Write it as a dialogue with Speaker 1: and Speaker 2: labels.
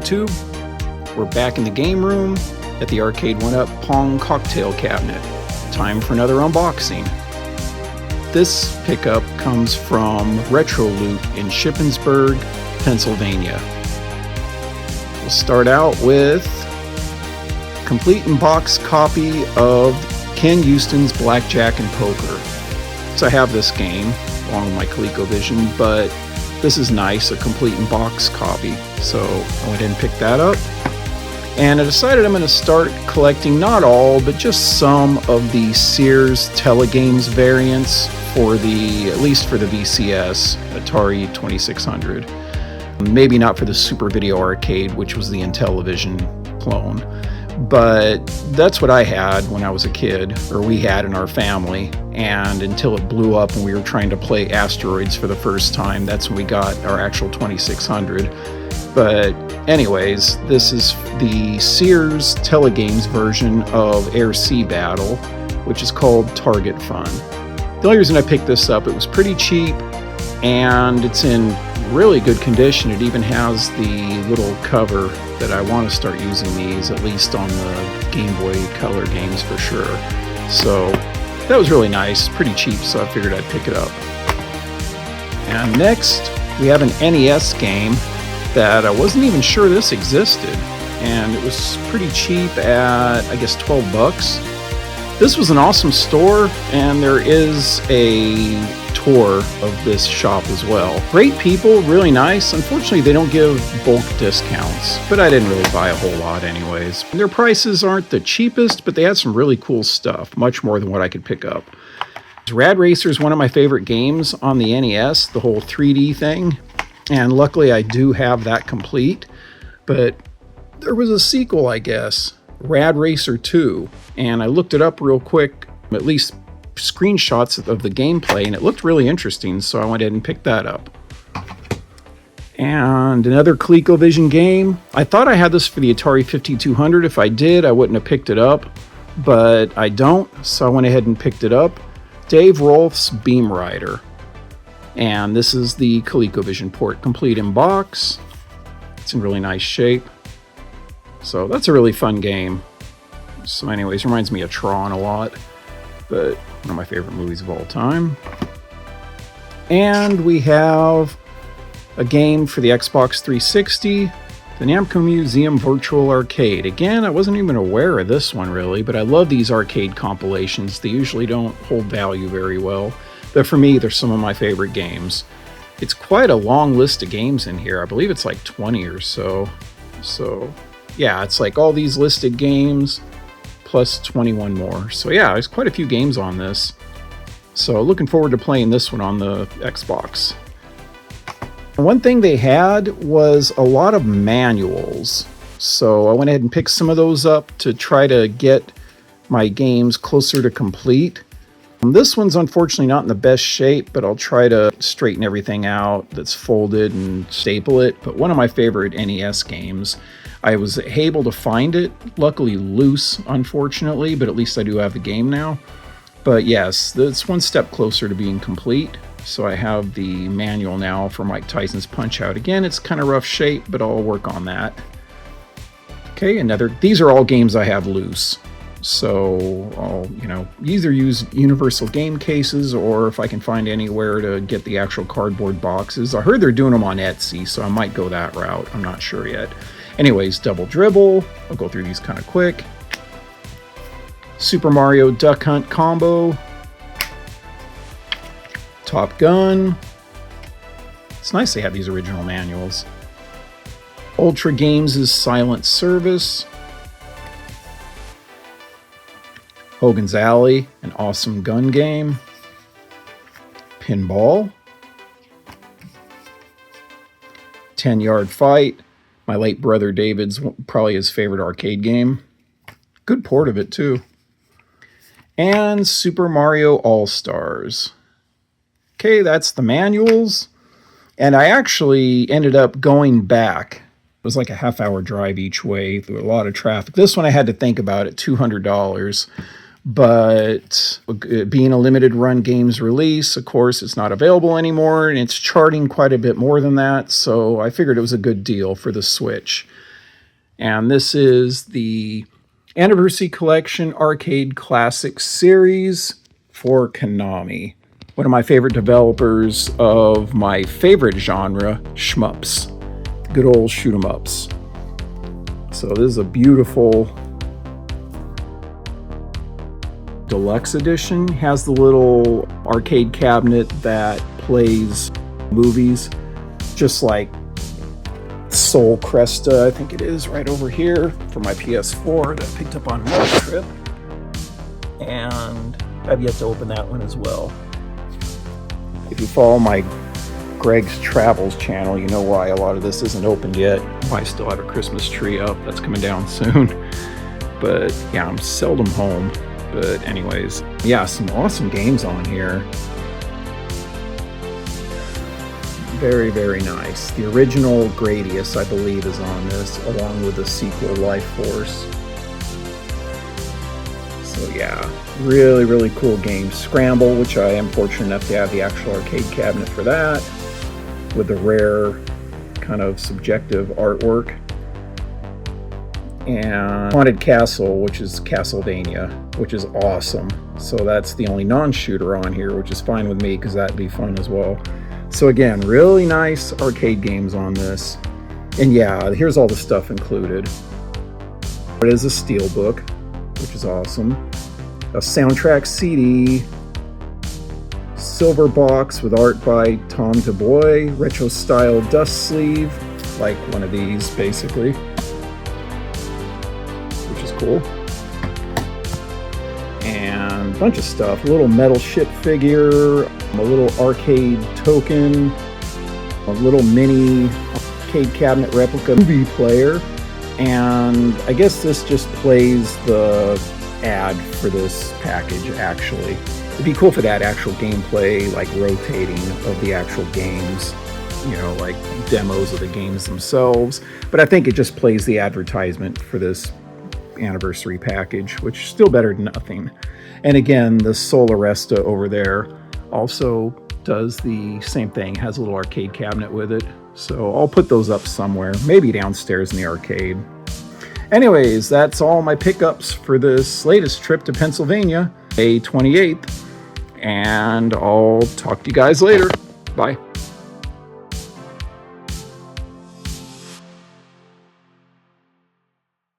Speaker 1: YouTube. We're back in the game room at the Arcade 1-Up Pong cocktail cabinet. Time for another unboxing. This pickup comes from Retro Loot in Shippensburg, Pennsylvania. We'll start out with a complete in-box copy of Ken Houston's Blackjack and Poker. So I have this game along with my ColecoVision, but this is nice, a complete in-box copy. So I went and picked that up. And I decided I'm going to start collecting not all, but just some of the Sears Telegames variants for at least for the VCS, Atari 2600. Maybe not for the Super Video Arcade, which was the Intellivision clone. But that's what I had when I was a kid, or we had in our family. And until it blew up and we were trying to play Asteroids for the first time, that's when we got our actual 2600. But anyways, this is the Sears Telegames version of Air Sea Battle, which is called Target Fun. The only reason I picked this up, it was pretty cheap, and it's in really good condition. It even has the little cover that I want to start using these, at least on the Game Boy Color games for sure. So that was really nice, pretty cheap, so I figured I'd pick it up. And next, we have an NES game that I wasn't even sure this existed, and it was pretty cheap at, I guess, 12 bucks. This was an awesome store, and there is a tour of this shop as well. Great people, really nice. Unfortunately, they don't give bulk discounts, but I didn't really buy a whole lot anyways. Their prices aren't the cheapest, but they had some really cool stuff, much more than what I could pick up. Rad Racer is one of my favorite games on the NES, the whole 3D thing. And luckily I do have that complete, but there was a sequel, I guess, Rad Racer 2, and I looked it up real quick, at least screenshots of the gameplay, and it looked really interesting, so I went ahead and picked that up. And another ColecoVision game. I thought I had this for the Atari 5200. If I did, I wouldn't have picked it up, but I don't, so I went ahead and picked it up. Dave Rolf's Beam Rider. And this is the ColecoVision port, complete in box. It's in really nice shape. So that's a really fun game. So anyways, reminds me of Tron a lot, but one of my favorite movies of all time. And we have a game for the Xbox 360, the Namco Museum Virtual Arcade. Again, I wasn't even aware of this one really, but I love these arcade compilations. They usually don't hold value very well. But for me, they're some of my favorite games. It's quite a long list of games in here. I believe it's like 20 or so. So yeah, it's like all these listed games plus 21 more. So yeah, there's quite a few games on this. So looking forward to playing this one on the Xbox. One thing they had was a lot of manuals. So I went ahead and picked some of those up to try to get my games closer to complete. This one's unfortunately not in the best shape, but I'll try to straighten everything out that's folded and staple it. But one of my favorite NES games, I was able to find it, luckily loose, unfortunately, but at least I do have the game now. But yes, it's one step closer to being complete. So I have the manual now for Mike Tyson's Punch-Out. Again, it's kind of rough shape, but I'll work on that. Okay, these are all games I have loose. So I'll, either use universal game cases, or if I can find anywhere to get the actual cardboard boxes. I heard they're doing them on Etsy, so I might go that route. I'm not sure yet. Anyways, Double Dribble. I'll go through these kind of quick. Super Mario Duck Hunt Combo. Top Gun. It's nice they have these original manuals. Ultra Games' Silent Service. Hogan's Alley, an awesome gun game. Pinball. 10-Yard Fight. My late brother David's probably his favorite arcade game. Good port of it too. And Super Mario All-Stars. Okay, that's the manuals. And I actually ended up going back. It was like a half-hour drive each way through a lot of traffic. This one I had to think about it, $200. But being a limited run games release, of course, it's not available anymore, and it's charting quite a bit more than that, so I figured it was a good deal for the Switch. And this is the Anniversary Collection Arcade Classics Series for Konami. One of my favorite developers of my favorite genre, shmups. Good old shoot 'em ups. So this is a beautiful deluxe edition. Has the little arcade cabinet that plays movies, just like Soul Cresta, I think it is, right over here for my PS4 that I picked up on road trip. And I've yet to open that one as well. If you follow my Greg's Travels channel, you know why a lot of this isn't open yet. Why I still have a Christmas tree up. That's coming down soon. But yeah, I'm seldom home. But anyways, yeah, some awesome games on here. Very, very nice. The original Gradius, I believe, is on this, along with the sequel Life Force. So yeah, really, really cool game. Scramble, which I am fortunate enough to have the actual arcade cabinet for that, with the rare kind of subjective artwork. And Haunted Castle, which is Castlevania, which is awesome. So that's the only non-shooter on here, which is fine with me because that'd be fun as well. So again, really nice arcade games on this. And yeah, here's all the stuff included. It is a steelbook, which is awesome. A soundtrack CD, silver box with art by Tom DuBois, retro style dust sleeve, like one of these basically, which is cool. And a bunch of stuff, a little metal ship figure, a little arcade token, a little mini arcade cabinet replica movie player, and I guess this just plays the ad for this package actually. It'd be cool if it had actual gameplay, like rotating of the actual games, you know, like demos of the games themselves, but I think it just plays the advertisement for this anniversary package, which is still better than nothing. And again, the Sol Aresta over there also does the same thing, has a little arcade cabinet with it. So I'll put those up somewhere, maybe downstairs in the arcade. Anyways, that's all my pickups for this latest trip to Pennsylvania, May 28th. And I'll talk to you guys later. Bye.